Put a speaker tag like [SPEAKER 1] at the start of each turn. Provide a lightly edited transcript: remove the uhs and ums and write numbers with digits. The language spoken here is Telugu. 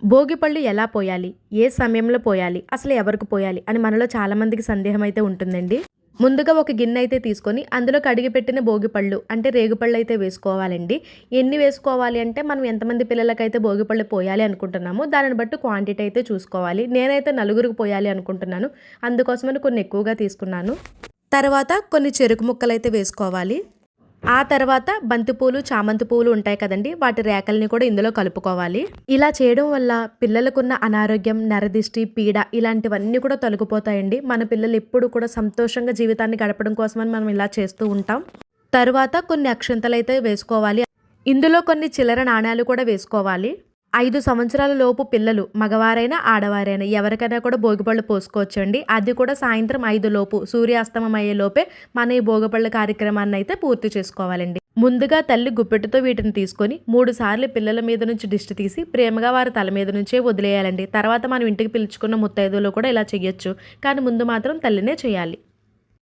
[SPEAKER 1] భోగిపళ్ళు ఎలా పోయాలి? ఏ సమయంలో పోయాలి? అసలు ఎవరికి పోయాలి? అని మనలో చాలామందికి సందేహం అయితే ఉంటుందండి. ముందుగా ఒక గిన్నె అయితే తీసుకొని అందులో కడిగిపెట్టిన భోగిపళ్ళు అంటే రేగుపళ్ళు అయితే వేసుకోవాలండి. ఎన్ని వేసుకోవాలి అంటే మనం ఎంతమంది పిల్లలకైతే భోగిపళ్ళు పోయాలి అనుకుంటున్నామో దానిని బట్టి క్వాంటిటీ అయితే చూసుకోవాలి. నేనైతే నలుగురికి పోయాలి అనుకుంటున్నాను. అందుకోసమని కొన్ని ఎక్కువగా తీసుకున్నాను. తర్వాత కొన్ని చెరుకు ముక్కలైతే వేసుకోవాలి. ఆ తర్వాత బంతిపూలు, చామంతి పూలు ఉంటాయి కదండి, వాటి రేకల్ని కూడా ఇందులో కలుపుకోవాలి. ఇలా చేయడం వల్ల పిల్లలకున్న అనారోగ్యం, నరదిష్టి, పీడ ఇలాంటివన్నీ కూడా తొలగిపోతాయండి. మన పిల్లలు ఎప్పుడు కూడా సంతోషంగా జీవితాన్ని గడపడం కోసమని మనం ఇలా చేస్తూ ఉంటాం. తరువాత కొన్ని అక్షంతలు అయితే వేసుకోవాలి. ఇందులో కొన్ని చిల్లర నాణ్యాలు కూడా వేసుకోవాలి. 5 సంవత్సరాల లోపు పిల్లలు మగవారైనా ఆడవారైనా ఎవరికైనా కూడా భోగిపళ్ళు పోసుకోవచ్చండి. అది కూడా సాయంత్రం 5 లోపు సూర్యాస్తమం అయ్యే లోపే మన ఈ భోగిపళ్ళ కార్యక్రమాన్ని అయితే పూర్తి చేసుకోవాలండి. ముందుగా తల్లి గుప్పెట్టుతో వీటిని తీసుకొని 3 సార్లు పిల్లల మీద నుంచి దిష్టి తీసి ప్రేమగా వారి తల మీద నుంచే వదిలేయాలండి. తర్వాత మనం ఇంటికి పిలుచుకున్న ముత్తైదువులు కూడా ఇలా చేయొచ్చు. కానీ ముందు మాత్రం తల్లినే చేయాలి.